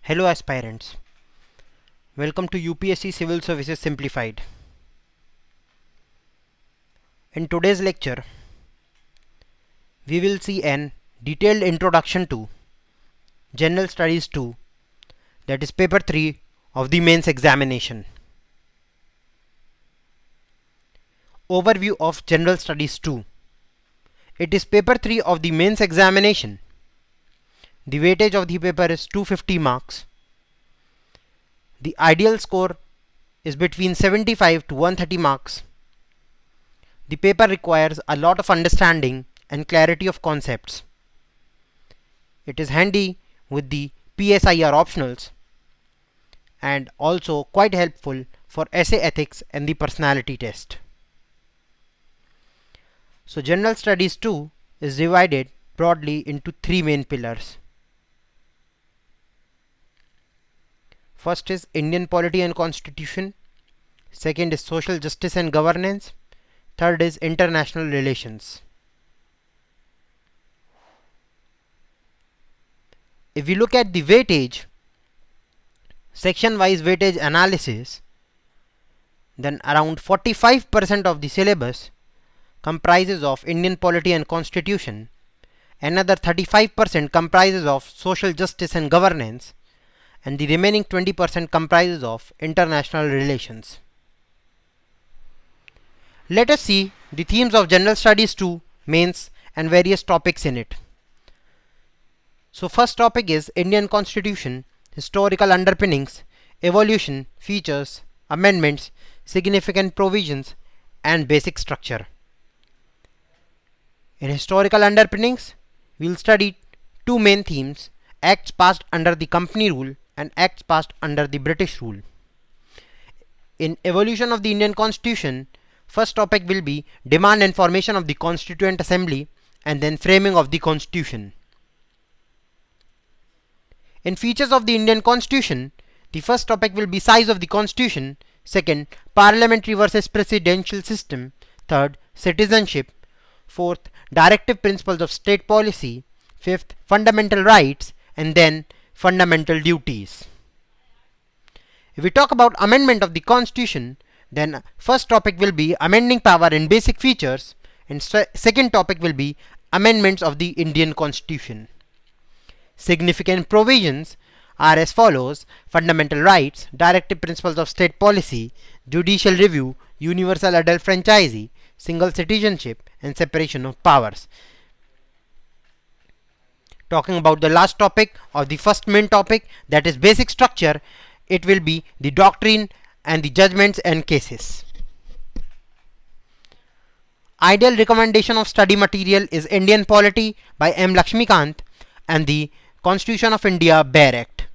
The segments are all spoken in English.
Hello aspirants, welcome to UPSC Civil Services Simplified. In today's lecture, we will see an detailed introduction to General Studies 2, that is paper 3 of the mains examination. Overview of General Studies 2. It is paper 3 of the mains examination. The weightage of the paper is 250 marks. The ideal score is between 75 to 130 marks. The paper requires a lot of understanding and clarity of concepts. It is handy with the PSIR optionals and also quite helpful for essay ethics and the personality test. So General Studies 2 is divided broadly into three main pillars. First is Indian Polity and Constitution, second is Social Justice and Governance, third is International Relations. If we look at the weightage, section-wise weightage analysis, then around 45% of the syllabus comprises of Indian Polity and Constitution, another 35% comprises of Social Justice and Governance, and the remaining 20% comprises of International Relations. Let us see the themes of General Studies 2 mains and various topics in it. So first topic is Indian Constitution, historical underpinnings, evolution, features, amendments, significant provisions, and basic structure. In historical underpinnings, we will study two main themes: acts passed under the company rule and acts passed under the British rule. In evolution of the Indian Constitution, first topic will be demand and formation of the Constituent Assembly and then framing of the Constitution. In features of the Indian Constitution, the first topic will be size of the Constitution, second parliamentary versus presidential system, third citizenship, fourth directive principles of state policy, fifth fundamental rights, and then fundamental duties. If we talk about amendment of the Constitution, then first topic will be amending power and basic features, and second topic will be amendments of the Indian Constitution. Significant provisions are as follows: fundamental rights, directive principles of state policy, judicial review, universal adult franchise, single citizenship, and separation of powers. Talking about the last topic of the first main topic, that is basic structure, it will be the doctrine and the judgments and cases. Ideal recommendation of study material is Indian Polity by M. Lakshmikant and the Constitution of India Bare Act.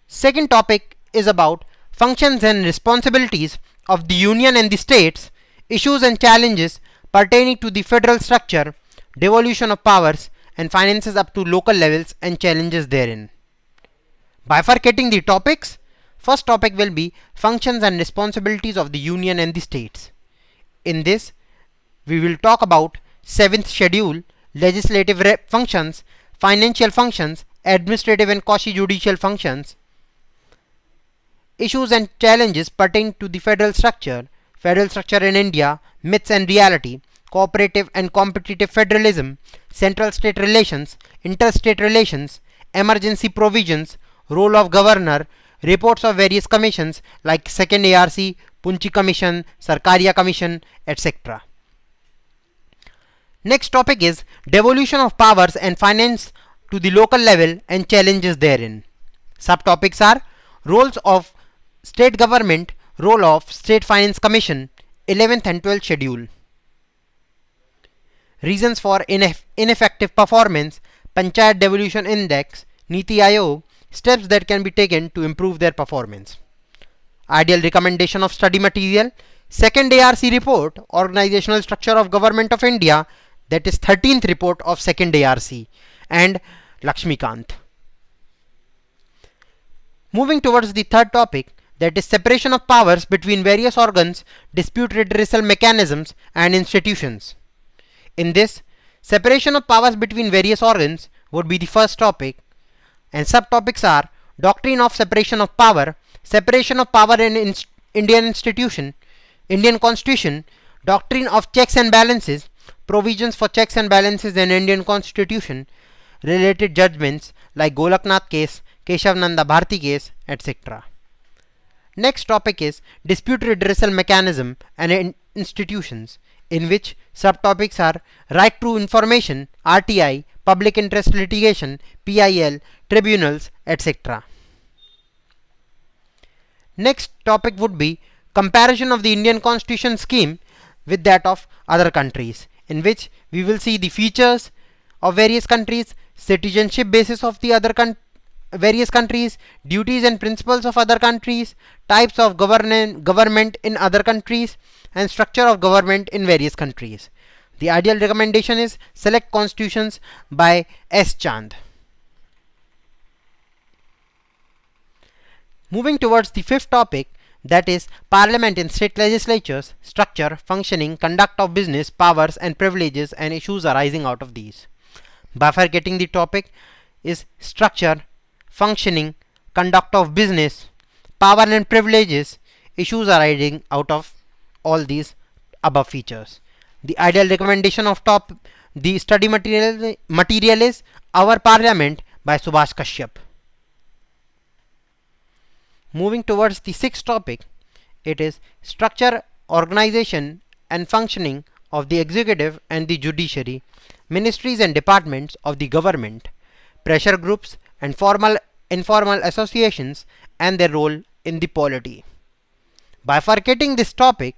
Second topic is about functions and responsibilities of the Union and the states, issues and challenges pertaining to the federal structure, devolution of powers, and finances up to local levels and challenges therein. Bifurcating the topics, first topic will be functions and responsibilities of the Union and the states. In this, we will talk about 7th schedule, legislative functions, financial functions, administrative and quasi-judicial functions, issues and challenges pertaining to the federal structure in India, myths and reality, cooperative and competitive federalism, central state relations, interstate relations, emergency provisions, role of governor, reports of various commissions like second ARC, Punchi Commission, Sarkaria Commission, etc. Next topic is devolution of powers and finance to the local level and challenges therein. Subtopics are roles of state government, role of State Finance Commission, 11th and 12th schedule. Reasons for ineffective performance, Panchayat Devolution Index, Niti Aayog, steps that can be taken to improve their performance. Ideal recommendation of study material, second ARC report, Organizational Structure of Government of India, that is 13th report of second ARC, and Lakshmikant. Moving towards the third topic, that is separation of powers between various organs, dispute redressal mechanisms, and institutions. In this, separation of powers between various organs would be the first topic, and subtopics are doctrine of separation of power in Indian institution, Indian constitution, doctrine of checks and balances, provisions for checks and balances in Indian constitution, related judgments like Golaknath case, Keshav Nanda Bharti case, etc. Next topic is dispute redressal mechanism and institutions, in which subtopics are right to information, RTI, public interest litigation, PIL, tribunals, etc. Next topic would be comparison of the Indian constitution scheme with that of other countries, in which we will see the features of various countries, citizenship basis of the various countries, duties and principles of other countries, types of government in other countries, and structure of government in various countries. The ideal recommendation is select constitutions by S. Chand. Moving towards the fifth topic, that is Parliament and state legislatures, structure, functioning, conduct of business, powers and privileges and issues arising out of these. Bifurcating the topic is structure, functioning, conduct of business, power and privileges, issues arising out of all these above features. The ideal recommendation of the study material is Our Parliament by Subhash Kashyap. Moving towards the sixth topic, it is structure, organization and functioning of the executive and the judiciary, ministries and departments of the government, pressure groups and informal associations and their role in the polity. Bifurcating this topic,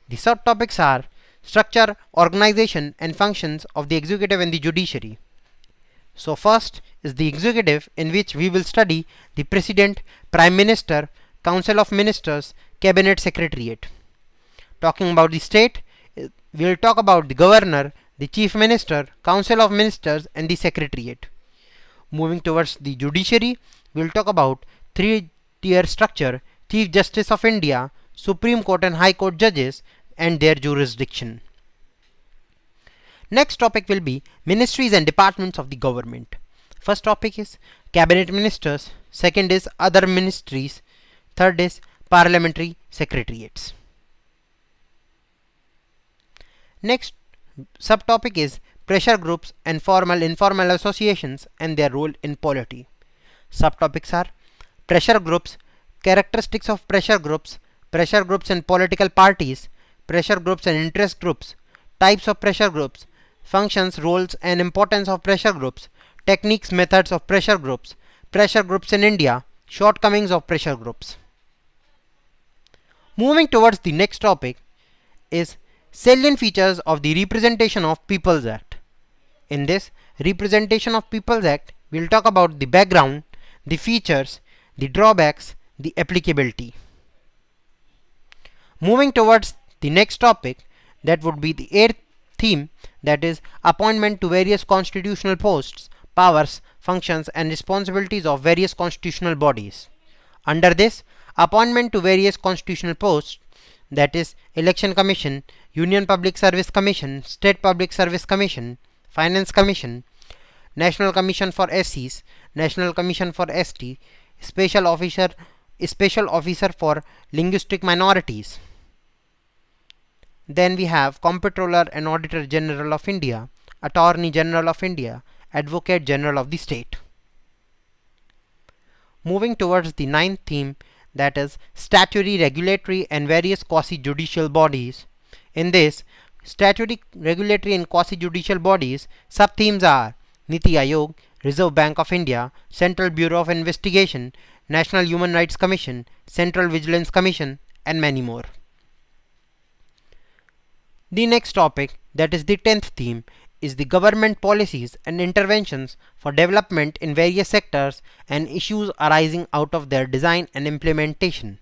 the subtopics are structure, organization and functions of the executive and the judiciary. So first is the executive, in which we will study the President, Prime Minister, Council of Ministers, Cabinet Secretariat. Talking about the state, we will talk about the Governor, the Chief Minister, Council of Ministers and the Secretariat. Moving towards the judiciary, we will talk about three-tier structure, Chief Justice of India, Supreme Court and High Court judges and their jurisdiction. Next topic will be ministries and departments of the government. First topic is cabinet ministers, second is other ministries, third is parliamentary secretariats. Next subtopic is pressure groups and informal associations and their role in polity. Subtopics are pressure groups, characteristics of pressure groups and political parties, pressure groups and interest groups, types of pressure groups, functions, roles and importance of pressure groups, techniques, methods of pressure groups in India, shortcomings of pressure groups. Moving towards the next topic is salient features of the Representation of Peoples Act. In this Representation of Peoples Act, we will talk about the background, the features, the drawbacks, the applicability. Moving towards the next topic, that would be the eighth theme, that is appointment to various constitutional posts, powers, functions and responsibilities of various constitutional bodies. Under this, appointment to various constitutional posts, that is Election Commission, Union Public Service Commission, State Public Service Commission, Finance Commission, National Commission for SCs, National Commission for ST, Special Officer for Linguistic Minorities. Then we have Comptroller and Auditor General of India, Attorney General of India, Advocate General of the State. Moving towards the ninth theme, that is statutory, regulatory and various quasi-judicial bodies. In this statutory, regulatory and quasi-judicial bodies, sub-themes are Niti Aayog, Reserve Bank of India, Central Bureau of Investigation, National Human Rights Commission, Central Vigilance Commission and many more. The next topic, that is the 10th theme, is the government policies and interventions for development in various sectors and issues arising out of their design and implementation.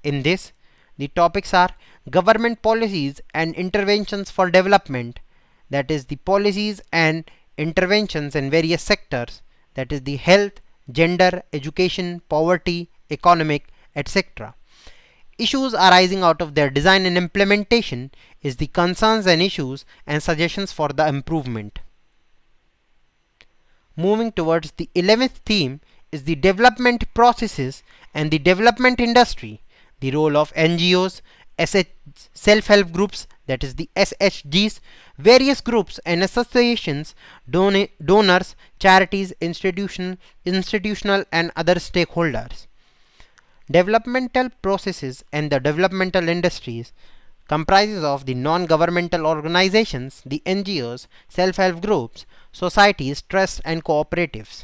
In this, the topics are government policies and interventions for development, that is the policies and interventions in various sectors, that is the health, gender, education, poverty, economic, etc. Issues arising out of their design and implementation is the concerns and issues and suggestions for the improvement. Moving towards the 11th theme is the development processes and the development industry, the role of NGOs, self-help groups, that is the SHGs, various groups and associations, donors, charities, institutional and other stakeholders. Developmental processes and the developmental industries comprises of the non-governmental organizations, the NGOs, self-help groups, societies, trusts and cooperatives.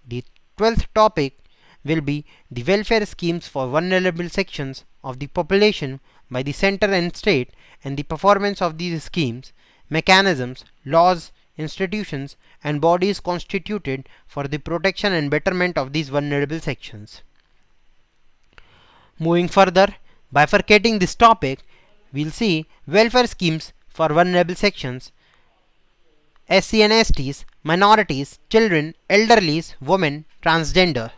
The 12th topic will be the welfare schemes for vulnerable sections of the population by the center and state and the performance of these schemes, mechanisms, laws, institutions and bodies constituted for the protection and betterment of these vulnerable sections. Moving further, bifurcating this topic, we'll see welfare schemes for vulnerable sections, SC and STs, minorities, children, elderlies, women, transgender.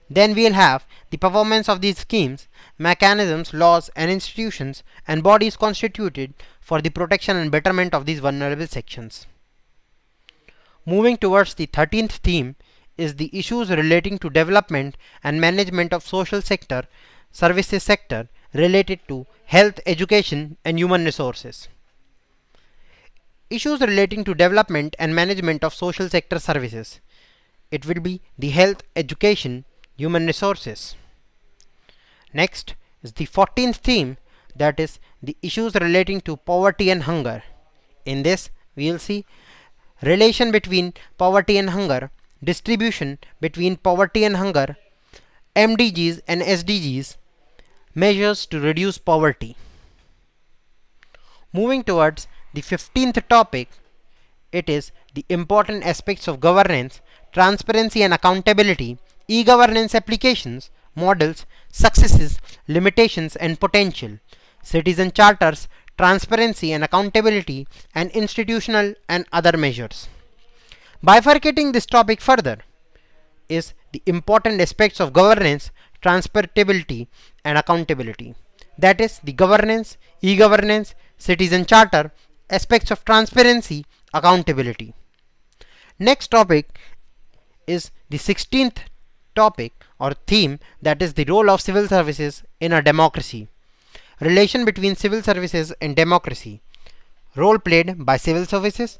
Then we'll have the performance of these schemes, mechanisms, laws and institutions and bodies constituted for the protection and betterment of these vulnerable sections. Moving towards the 13th theme is the issues relating to development and management of social sector, services sector related to health, education and human resources. Issues relating to development and management of social sector services. It will be the health, education, human resources. Next is the 14th theme, that is the issues relating to poverty and hunger. In this we will see relation between poverty and hunger, distribution between poverty and hunger, MDGs and SDGs, measures to reduce poverty. Moving towards the 15th topic, it is the important aspects of governance, transparency and accountability, e-governance applications, models, successes, limitations and potential, citizen charters, transparency and accountability, and institutional and other measures. Bifurcating this topic further is the important aspects of governance, transparency and accountability. That is the governance, e-governance, citizen charter, aspects of transparency, accountability. Next topic is the 16th topic or theme, that is the role of civil services in a democracy. Relation between civil services and democracy. Role played by civil services.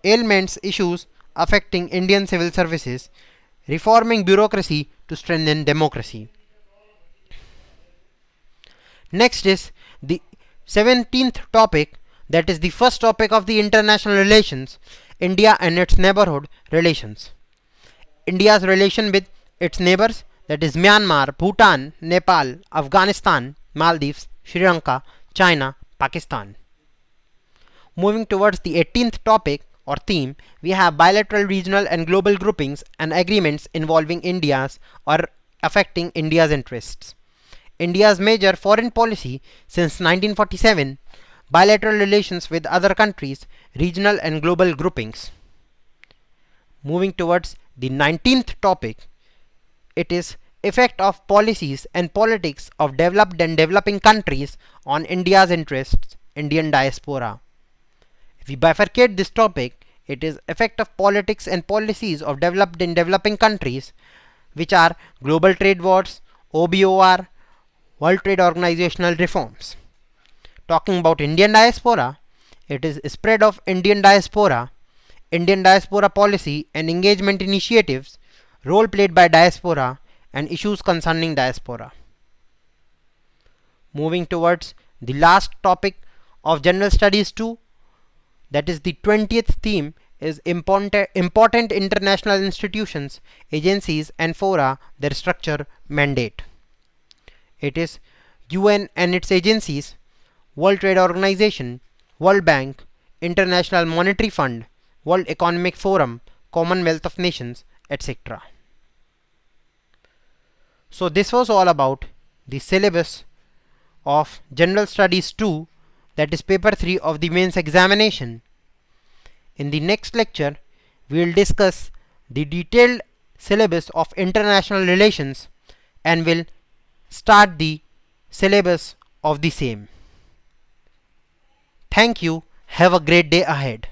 Ailments, issues affecting Indian civil services. Reforming bureaucracy to strengthen democracy. Next is the 17th topic, that is the first topic of the international relations, India and its neighborhood relations. India's relation with its neighbors, that is Myanmar, Bhutan, Nepal, Afghanistan, Maldives, Sri Lanka, China, Pakistan. Moving towards the 18th topic or theme, we have bilateral, regional and global groupings and agreements involving India's or affecting India's interests. India's major foreign policy since 1947, bilateral relations with other countries, regional and global groupings. Moving towards the 19th topic, it is effect of policies and politics of developed and developing countries on India's interests, Indian diaspora. If we bifurcate this topic, it is effect of politics and policies of developed and developing countries, which are global trade wars, OBOR, World Trade Organizational reforms. Talking about Indian diaspora, it is spread of Indian diaspora policy and engagement initiatives, role played by diaspora and issues concerning diaspora. Moving towards the last topic of General Studies 2, that is the 20th theme, is important international institutions, agencies and fora, their structure, mandate. It is UN and its agencies, World Trade Organization, World Bank, International Monetary Fund, World Economic Forum, Commonwealth of Nations, etc. So this was all about the syllabus of General Studies 2, that is paper 3 of the mains examination. In the next lecture, we will discuss the detailed syllabus of international relations and will start the syllabus of the same. Thank you. Have a great day ahead.